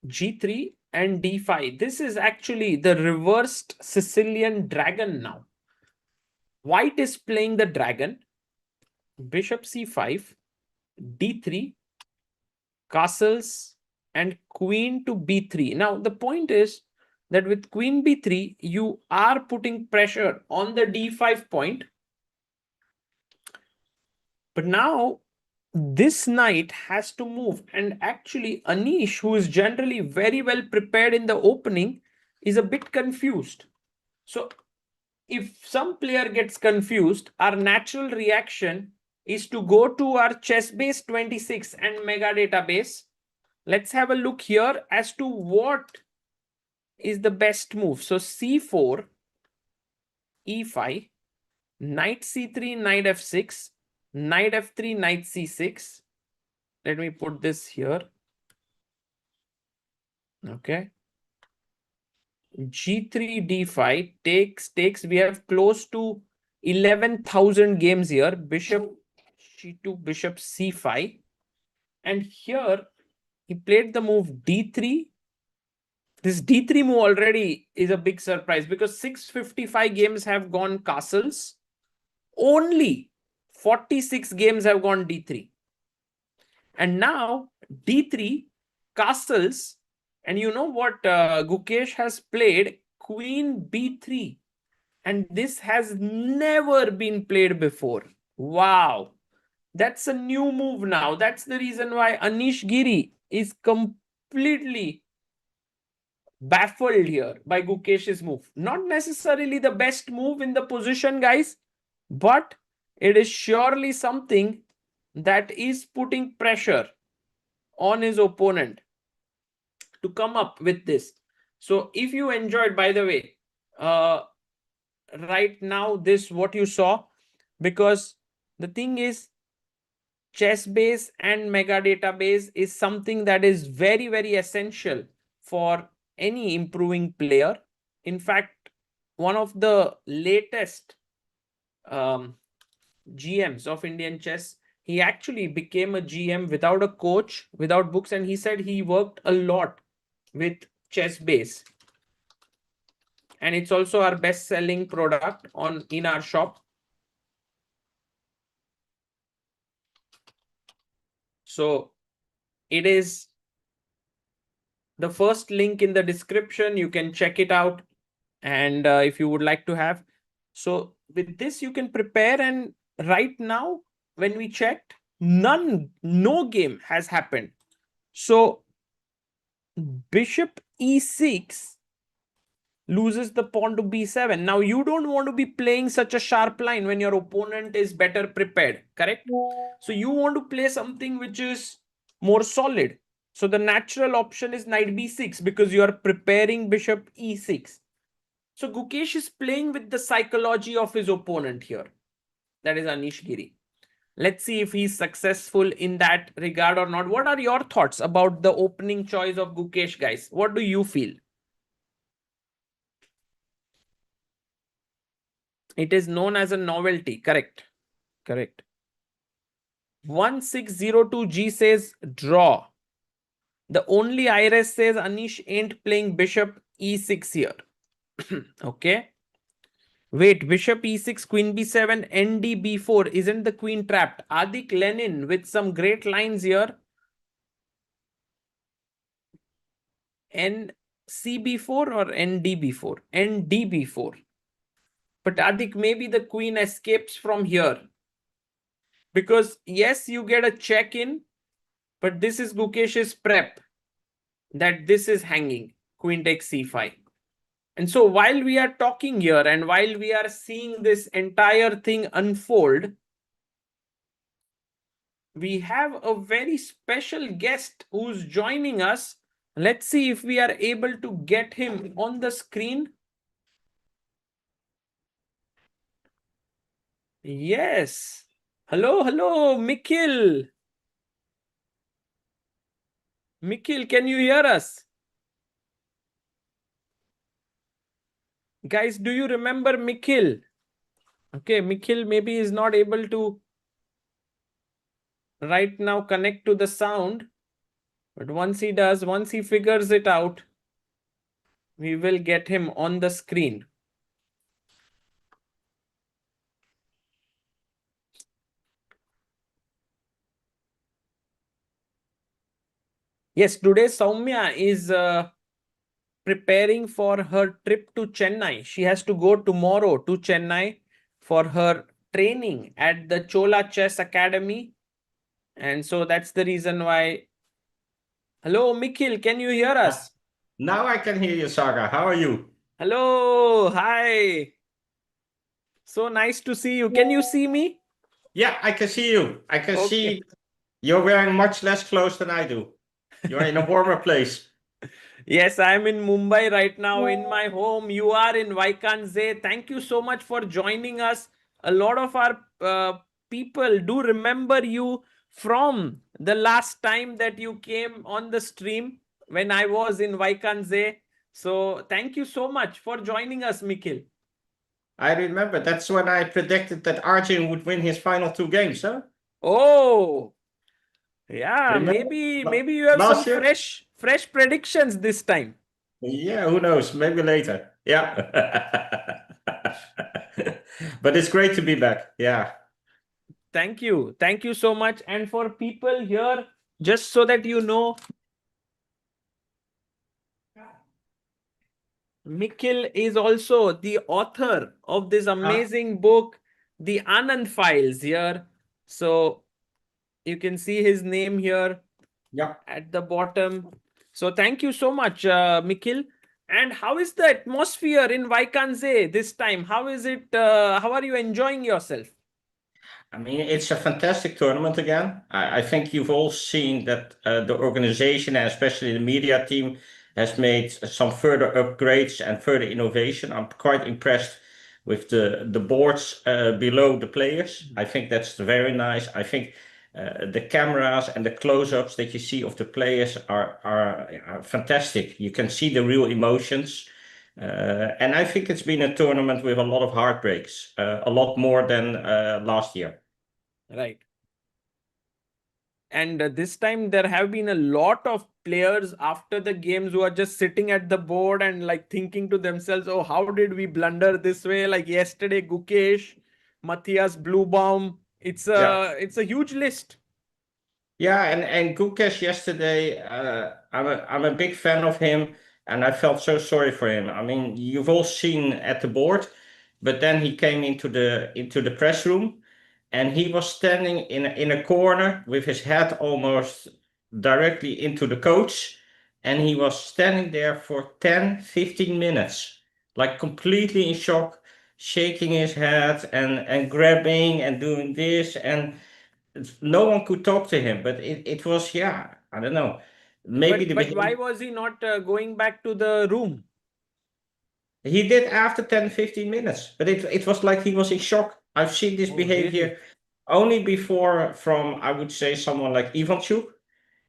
G3 and D5. This is actually the reversed Sicilian dragon now. White is playing the dragon. Bishop C5, D3, castles, and queen to B3. Now, the point is that with queen B3, you are putting pressure on the D5 point. But now this knight has to move. And actually, Anish, who is generally very well prepared in the opening, is a bit confused. So if some player gets confused, our natural reaction is to go to our ChessBase 26 and mega database. Let's have a look here as to what is the best move. So C4, E5, knight C3, knight F6, knight F3, knight C6. Let me put this here. Okay. G3, D5 takes. We have close to 11,000 games here. Bishop G2, bishop C5. And here he played the move D3. This D3 move already is a big surprise because 655 games have gone castles. Only 46 games have gone D3. And now D3, castles. And you know what Gukesh has played? Queen B3. And this has never been played before. Wow. That's a new move now. That's the reason why Anish Giri is completely baffled here by Gukesh's move. Not necessarily the best move in the position, guys, but it is surely something that is putting pressure on his opponent to come up with this. So if you enjoyed, by the way, right now, this what you saw, because the thing is, ChessBase and mega database is something that is very, very essential for any improving player. In fact, one of the latest GMs of Indian chess, he actually became a GM without a coach, without books, and he said he worked a lot with ChessBase. And it's also our best-selling product in our shop. So it is the first link in the description. You can check it out. And if you would like to have. So with this, you can prepare. And right now, when we checked, no game has happened. So bishop E6 loses the pawn to B7. Now, you don't want to be playing such a sharp line when your opponent is better prepared, correct? So you want to play something which is more solid. So the natural option is knight B6 because you are preparing bishop E6. So Gukesh is playing with the psychology of his opponent here. That is Anish Giri. Let's see if he's successful in that regard or not. What are your thoughts about the opening choice of Gukesh, guys? What do you feel? It is known as a novelty. Correct. Correct. 1602G says draw. The only IRS says Anish ain't playing bishop E6 here. Okay. Wait, bishop E6, queen B7, ND B4. Isn't the queen trapped? Adik Lenin with some great lines here. NC B4 or ND B4? ND B4. But Adik, maybe the queen escapes from here. Because yes, you get a check in, but this is Gukesh's prep that this is hanging. Queen takes C5. And so while we are talking here and while we are seeing this entire thing unfold, we have a very special guest who's joining us. Let's see if we are able to get him on the screen. Yes. Hello, hello, Mikhil. Mikhil, can you hear us? Guys, do you remember Mikhil? Okay, Mikhil maybe is not able to right now connect to the sound. But once he does, once he figures it out, we will get him on the screen. Yes, today Soumya is preparing for her trip to Chennai. She has to go tomorrow to Chennai for her training at the Chola Chess Academy. And so that's the reason why. Hello, Mikhil, can you hear us? Now I can hear you, Saga. How are you? Hello, hi. So nice to see you. Can you see me? Yeah, I can see you. I can Okay. see you're wearing much less clothes than I do. You're in a warmer place. Yes, I'm in Mumbai right now in my home. You are in Wijk. Thank you so much for joining us. A lot of our people do remember you from the last time that you came on the stream when I was in Wijk. So thank you so much for joining us, Mikhil. I remember that's when I predicted that Arjun would win his final two games, huh? Oh, yeah, Remember? maybe you have some Last year? fresh predictions this time. Yeah, who knows? Maybe later. Yeah. But it's great to be back. Yeah. Thank you. Thank you so much. And for people here, just so that you know, Mikhil is also the author of this amazing book, The Anand Files here. So you can see his name here Yeah. at the bottom. So thank you so much, Mikhil. And how is the atmosphere in Vaikanze this time? How is it? How are you enjoying yourself? I mean, it's a fantastic tournament again. I think you've all seen that the organization and especially the media team has made some further upgrades and further innovation. I'm quite impressed with the boards below the players. I think that's very nice. I think the cameras and the close-ups that you see of the players are fantastic. You can see the real emotions. And I think it's been a tournament with a lot of heartbreaks, a lot more than last year. Right. And this time there have been a lot of players after the games who are just sitting at the board and like thinking to themselves, oh, how did we blunder this way? Like yesterday, Gukesh, Matthias Bluebaum. Yeah. It's a huge list. Yeah, and Gukesh yesterday, I'm a big fan of him, and I felt so sorry for him. I mean, you've all seen at the board, but then he came into the press room, and he was standing in a corner with his head almost directly into the coach, and he was standing there for 10, 15 minutes, like completely in shock, shaking his head and grabbing and doing this and no one could talk to him, but it was, yeah, I don't know. Maybe the But why behavior was he not going back to the room? he did after 10, 15 minutes, but it was like he was in shock. I've seen this Oh, really? behavior only before from, I would say, someone like Ivanchuk,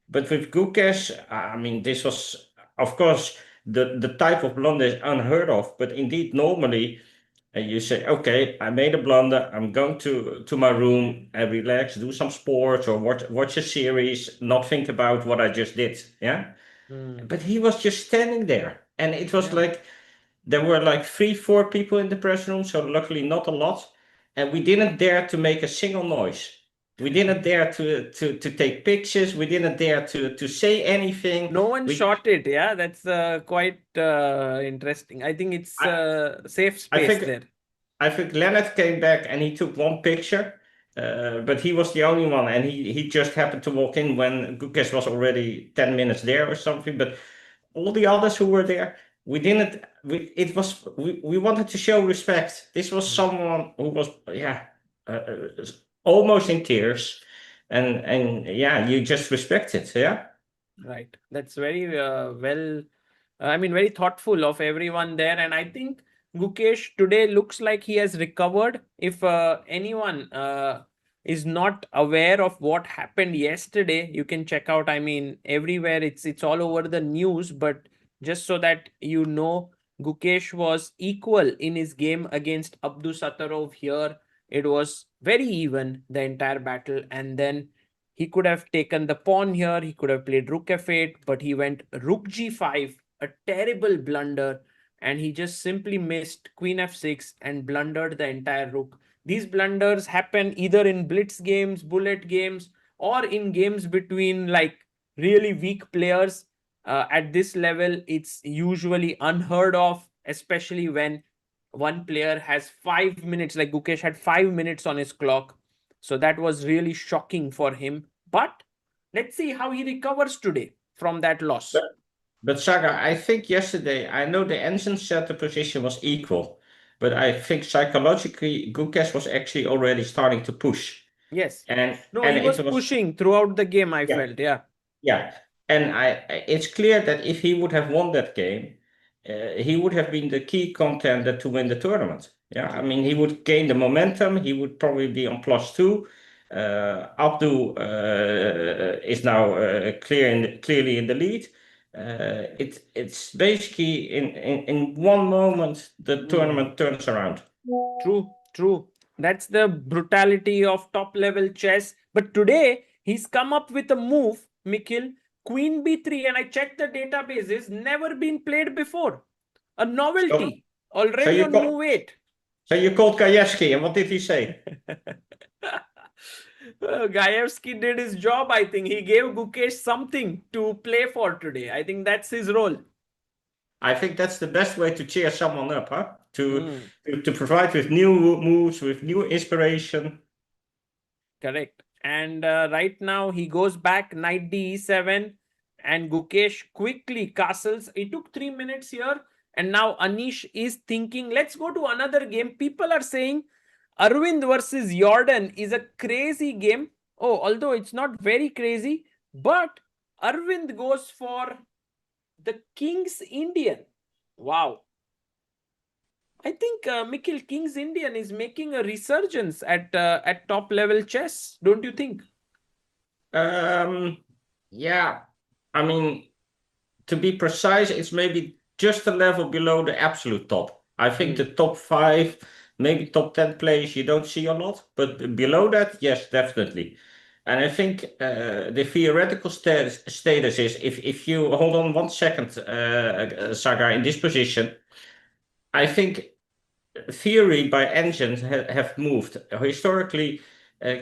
but with Gukesh, I mean, this was, of course, the type of blunder is unheard of, but indeed, normally, and you say, okay, I made a blunder. I'm going to my room and relax, do some sports or watch a series, not think about what I just did. Yeah. Hmm. But he was just standing there. And it was Yeah. like there were like 3, 4 people in the press room, so luckily not a lot. And we didn't dare to make a single noise. We didn't dare to take pictures. We didn't dare to say anything. No one We shot it. Yeah, that's quite interesting. I think it's I, safe I space think there. I think Leonard came back and he took one picture, but he was the only one, and he just happened to walk in when Gukesh was already 10 minutes there or something. But all the others who were there, we didn't. We wanted to show respect. This was Hmm. someone who was, yeah, almost in tears, and yeah, you just respect it. Yeah. Right. That's very I mean, very thoughtful of everyone there. And I think Gukesh today looks like he has recovered. If anyone is not aware of what happened yesterday, you can check out. I mean, everywhere it's all over the news. But just so that you know, Gukesh was equal in his game against Abdusattorov here. It was very even the entire battle, and then He could have taken the pawn here. He could have played rook f8, but he went rook g5, a terrible blunder, and he just simply missed queen f6 and blundered the entire rook. These blunders happen either in blitz games, bullet games, or in games between like really weak players. At this level, it's usually unheard of, especially when one player has 5 minutes, like Gukesh had 5 minutes on his clock. So that was really shocking for him. But let's see how he recovers today from that loss. But Saga, I think yesterday, I know the engine said the position was equal, but I think psychologically, Gukesh was actually already starting to push. Yes. And No, and he was it was pushing throughout the game, I yeah, felt. Yeah. yeah. And it's clear that if he would have won that game, he would have been the key contender to win the tournament. Yeah, I mean, he would gain the momentum. He would probably be on +2. Abdu is now clearly in the lead. It's basically in one moment the tournament turns around. True, true. That's the brutality of top level chess. But today he's come up with a move, Mikil, Queen B3, and I checked the databases, never been played before. A novelty, So already you on call, move 8. so you called Kajewski, and what did he say? Gaevsky did his job, I think. He gave Gukesh something to play for today. I think that's his role. I think that's the best way to cheer someone up, huh? To provide with new moves, with new inspiration. Correct. And right now he goes back knight d7 and Gukesh quickly castles. It took 3 minutes here. And now Anish is thinking, let's go to another game. People are saying Arvind versus Yordan is a crazy game. Oh, although it's not very crazy, but Arvind goes for the King's Indian. Wow. I think Mikil, King's Indian is making a resurgence at top level chess, don't you think? Yeah. I mean, to be precise, it's maybe just a level below the absolute top. I think the top 5, maybe top 10 players you don't see a lot, but below that, yes, definitely. And I think the theoretical status is if you hold on 1 second, Saga, in this position, I think theory by engines have moved. Historically,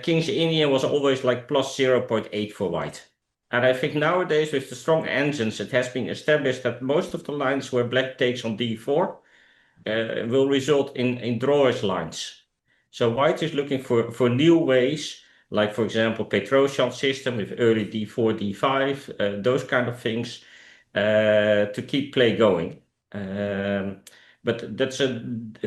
King's Indian was always like +0.8 for white. And I think nowadays, with the strong engines, it has been established that most of the lines where black takes on d4 will result in drawers lines. So white is looking for new ways, like, for example, Petrosian system with early d4, d5, those kind of things, to keep play going. But that's a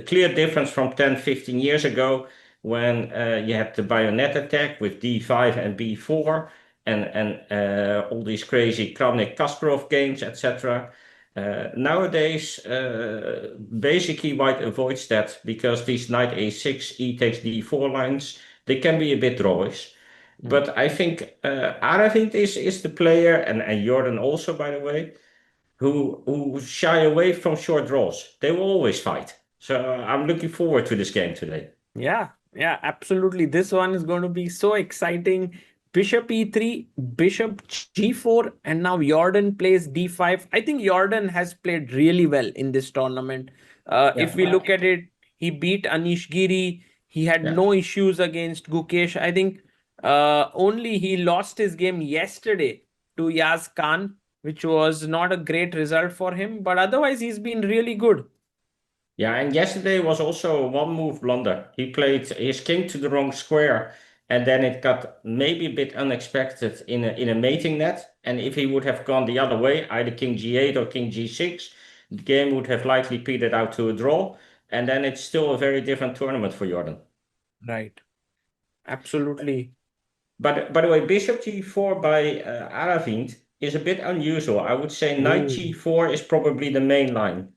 clear difference from 10, 15 years ago when you had the bayonet attack with d5 and b4 and all these crazy Kramnik-Kasparov games, etc. Nowadays, basically white avoids that because these knight a6, e takes d4 lines, they can be a bit drawish. But I think Aravindh is the player, and Yordan also, by the way, who shy away from short draws. They will always fight. So I'm looking forward to this game today. Yeah, absolutely. This one is going to be so exciting. Bishop e3, bishop g4, and now Yordan plays d5. I think Yordan has played really well in this tournament. If we look at it, he beat Anish Giri. He had no issues against Gukesh. I think only he lost his game yesterday to Yagiz Kaan, which was not a great result for him. But otherwise, he's been really good. Yeah, and yesterday was also a one-move blunder. He played his king to the wrong square, and then it got maybe a bit unexpected in a mating net. And if he would have gone the other way, either king g8 or king g6, the game would have likely petered out to a draw. And then it's still a very different tournament for Yordan. Right. Absolutely. But by the way, bishop g4 by Aravindh is a bit unusual. I would say knight g4 is probably the main line.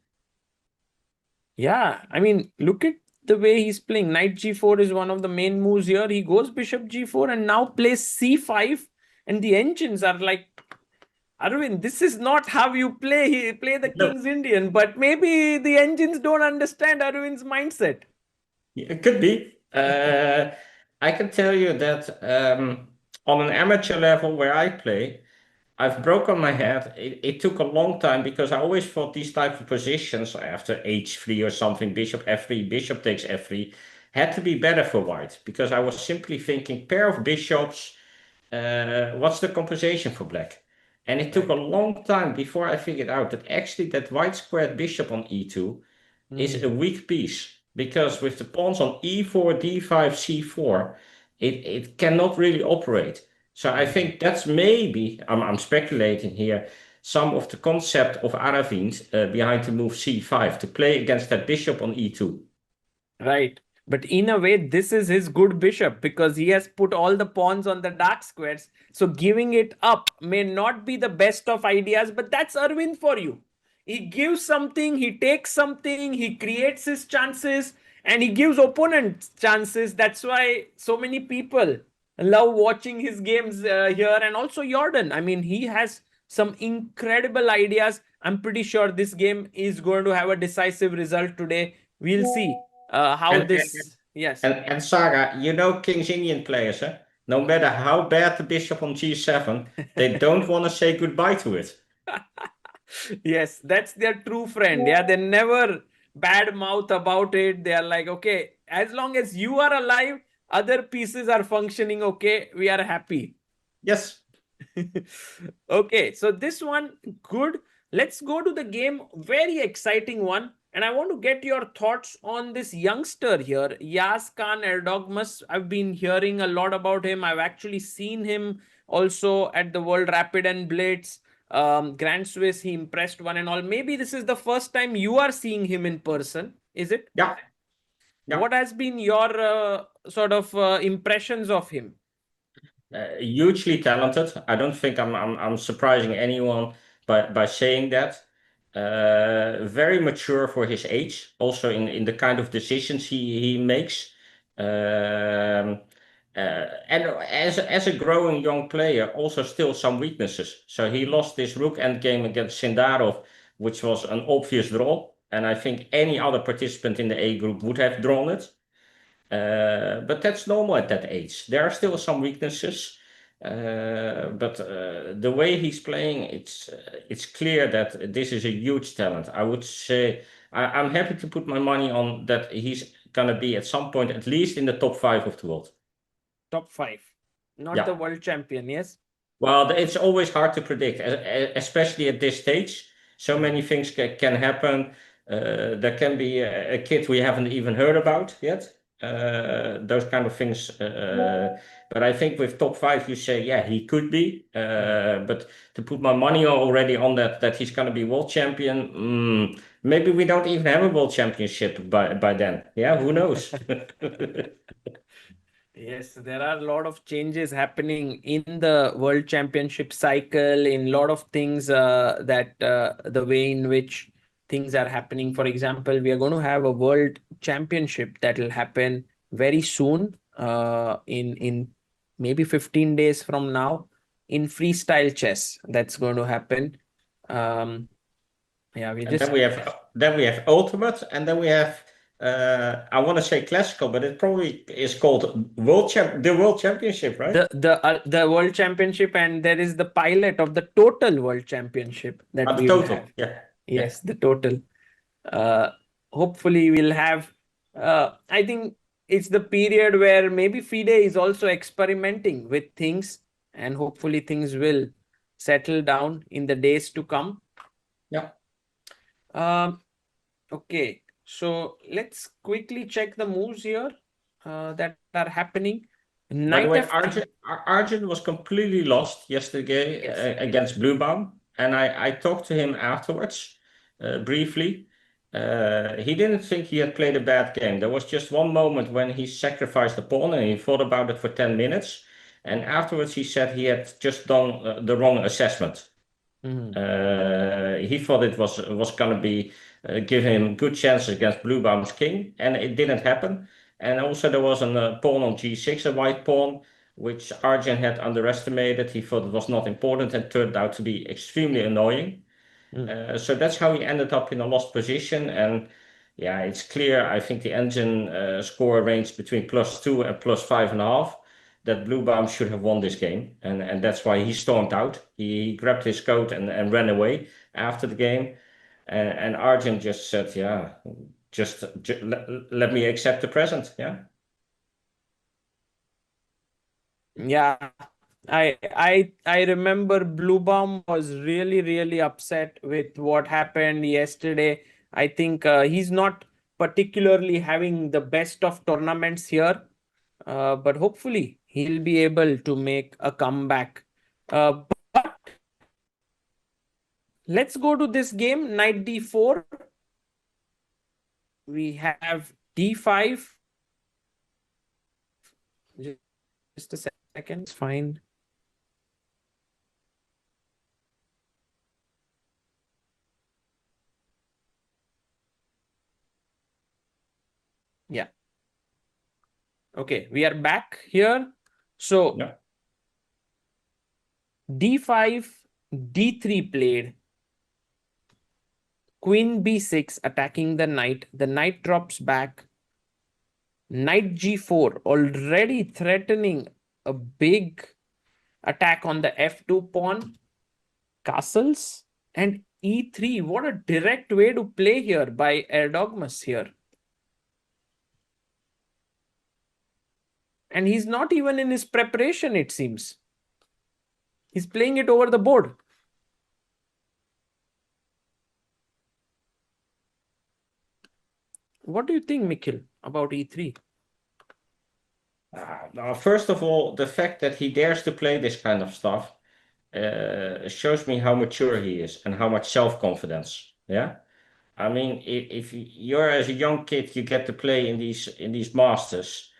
Yeah, I mean, look at the way he's playing. Knight g4 is one of the main moves here. He goes bishop g4 and now plays c5. And the engines are like, Arvind, this is not how you play the King's Indian. But maybe the engines don't understand Arvind's mindset. It could be. I can tell you that on an amateur level where I play, I've broken my head. It took a long time because I always thought these type of positions after h3 or something, bishop f3, bishop takes f3, had to be better for white because I was simply thinking pair of bishops, what's the compensation for black? And it took a Right. long time before I figured out that actually that white squared bishop on e2 is a weak piece because with the pawns on e4, d5, c4, it cannot really operate. So I think that's maybe, I'm speculating here, some of the concept of Aravind behind the move c5 to play against that bishop on e2. Right. But in a way, this is his good bishop because he has put all the pawns on the dark squares. So giving it up may not be the best of ideas, but that's Arvind for you. He gives something, he takes something, he creates his chances, and he gives opponents chances. That's why so many people love watching his games here, and also Yordan. I mean, he has some incredible ideas. I'm pretty sure this game is going to have a decisive result today. We'll see how And, this. Yes. and Sarah, you know King's Indian players, huh? No matter how bad the bishop on g7, they don't want to say goodbye to it. Yes, that's their true friend. Yeah, they never bad mouth about it. They are like, okay, as long as you are alive, other pieces are functioning okay. We are happy. Yes. Okay, so this one, good. Let's go to the game. Very exciting one. And I want to get your thoughts on this youngster here, Kaan Erdogmus. I've been hearing a lot about him. I've actually seen him also at the World Rapid and Blitz. Grand Swiss, he impressed one and all. Maybe this is the first time you are seeing him in person, is it? Yeah. Yeah. What has been your sort of impressions of him? Hugely talented. I don't think I'm surprising anyone by saying that. Very mature for his age, also in the kind of decisions he makes. And as a growing young player, also still some weaknesses. So he lost this rook endgame against Sindarov, which was an obvious draw. And I think any other participant in the A group would have drawn it. But that's normal at that age. There are still some weaknesses, but the way he's playing, it's clear that this is a huge talent. I would say I'm happy to put my money on that he's gonna be at some point at least in the top 5 of the world. Top 5, not the Yeah. world champion, yes? Well, it's always hard to predict, especially at this stage. So many things can happen. There can be a kid we haven't even heard about yet. Those kind of things. But I think with top 5, you say, yeah, he could be. But to put my money already on that he's going to be world champion, maybe we don't even have a world championship by then. Yeah, who knows? Yes, there are a lot of changes happening in the World Championship cycle, in a lot of things that the way in which things are happening. For example, we are going to have a World Championship that will happen very soon, in maybe 15 days from now, in freestyle chess. That's going to happen. Yeah, we And just then we have ultimate, and then we have I want to say classical, but it probably is called the World Championship, right? the World Championship, and there is the pilot of the total World Championship that The we will total, have. yeah. Yes, the total. Hopefully we'll have, I think it's the period where maybe FIDE is also experimenting with things, and hopefully things will settle down in the days to come. Yeah. Okay, so let's quickly check the moves here that are happening. By the Knight way, F3. Arjun was completely lost yesterday Yes. against Bluebaum, and I talked to him afterwards briefly. He didn't think he had played a bad game. There was just one moment when he sacrificed the pawn and he thought about it for 10 minutes. And afterwards, he said he had just done the wrong assessment. He thought it was going to be give him good chances against Bluebaum's king, and it didn't happen. And also there was a pawn on g6, a white pawn, which Arjun had underestimated. He thought it was not important and turned out to be extremely annoying. So that's how he ended up in a lost position. And yeah, it's clear. I think the engine score ranged between +2 and +5.5. that Bluebaum should have won this game, and that's why he stormed out. He grabbed his coat and ran away after the game, and Arjun just said, "Yeah, just let me accept the present." Yeah. Yeah, I remember Bluebaum was really upset with what happened yesterday. I think he's not particularly having the best of tournaments here, but hopefully he'll be able to make a comeback. But let's go to this game, knight d4. We have d5. Just a second, it's fine. Yeah. Okay, we are back here. So Yeah. d5, d3 played. Queen b6 attacking the knight. The knight drops back. Knight g4 already threatening a big attack on the f2 pawn. Castles and e3. What a direct way to play here by Erdogmus here. And he's not even in his preparation, it seems. He's playing it over the board. What do you think, Mikhil, about e3? Now, first of all, the fact that he dares to play this kind of stuff shows me how mature he is and how much self-confidence. Yeah. I mean, if you're as a young kid, you get to play in these masters.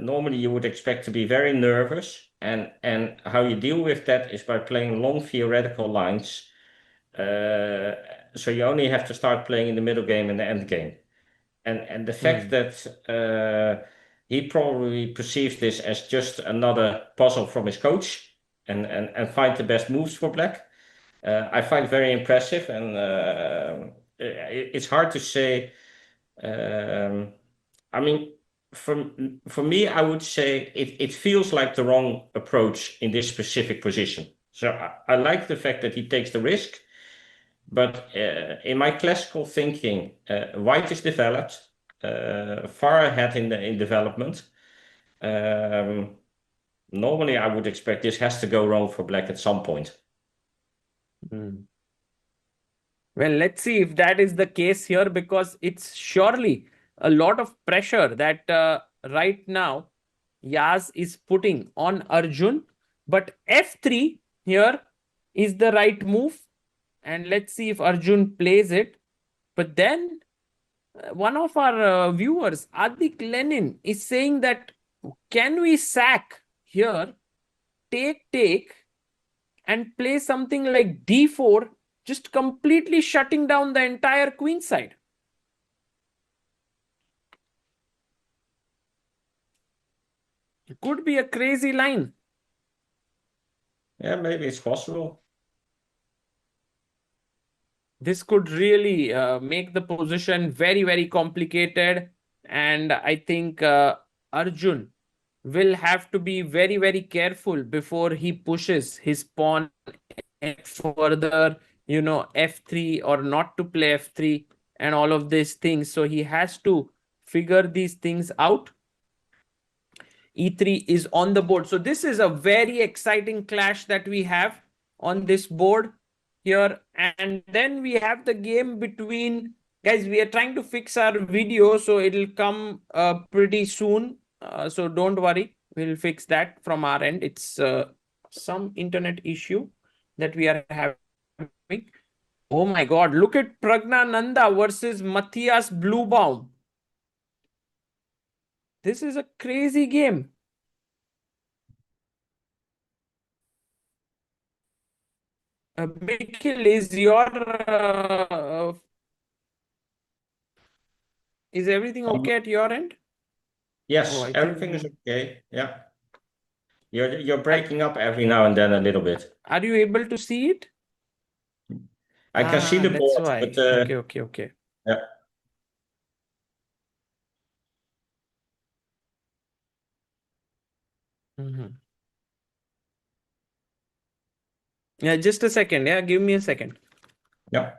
Normally, you would expect to be very nervous, and how you deal with that is by playing long theoretical lines. So you only have to start playing in the middle game and the end game. And the fact that he probably perceives this as just another puzzle from his coach and find the best moves for black, I find very impressive. And it's hard to say. I mean, for me, I would say it feels like the wrong approach in this specific position. So I like the fact that he takes the risk. But in my classical thinking, White is developed, far ahead in development. Normally, I would expect this has to go wrong for black at some point. Well, let's see if that is the case here, because it's surely a lot of pressure that right now Yaz is putting on Arjun. But f3 here is the right move. And let's see if Arjun plays it. But then one of our viewers, Adik Lenin, is saying that can we sack here, take, and play something like d4, just completely shutting down the entire queen side? It could be a crazy line. Yeah, maybe it's possible. This could really make the position very complicated. And I think Arjun will have to be very careful before he pushes his pawn further, f3, or not to play f3 and all of these things. So he has to figure these things out. e3 is on the board. So this is a very exciting clash that we have on this board here. And then we have the game between, guys, we are trying to fix our video, so it'll come pretty soon. So don't worry, we'll fix that from our end. It's some internet issue that we are having. Oh my God, look at Praggnanandhaa versus Matthias Bluebaum. This is a crazy game. Mikhil, is everything okay at your end? Yes, Oh, I everything think is okay. Yeah. You're breaking up every now and then a little bit. Are you able to see it? I can see the That's board, why. but Okay. yeah. Mhm. Yeah, just a second. Yeah, give me a second. Yeah.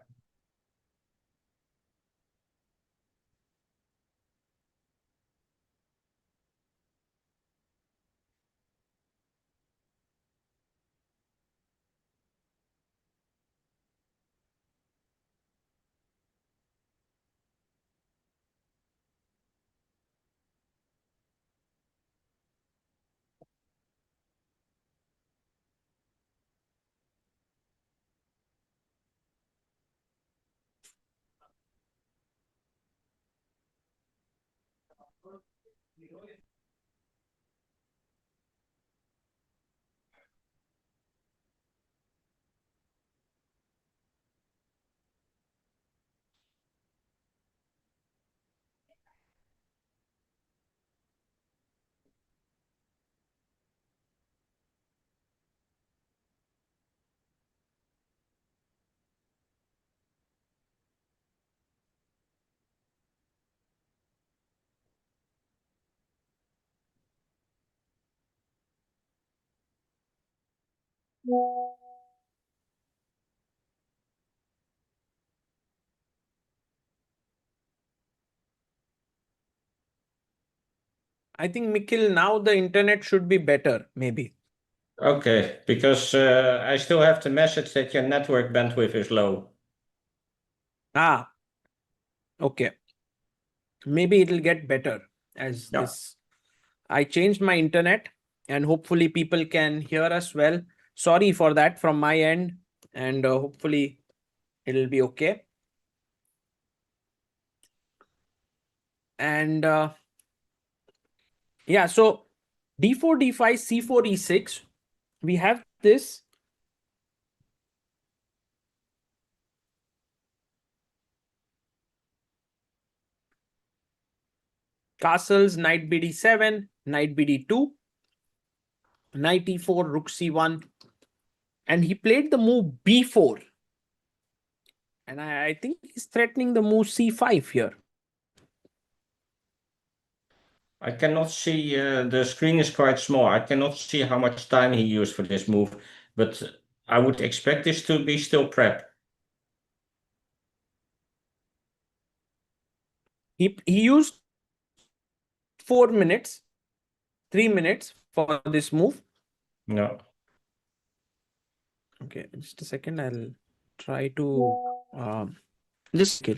I think, Mikil, now the internet should be better, maybe. Okay, because I still have the message that your network bandwidth is low. Ah, okay. Maybe it'll get better as Yeah. this. I changed my internet and hopefully people can hear us well. Sorry for that from my end, and hopefully it'll be okay. And yeah, so d4, d5, c4, e6. We have this. Castles, knight bd7, knight bd2, knight e4, rook c1. And he played the move b4. And I think he's threatening the move c5 here. I cannot see, the screen is quite small. I cannot see how much time he used for this move, but I would expect this to be still prep. He used 4 minutes, 3 minutes for this move. No. Okay, just a second. I'll try to just kill.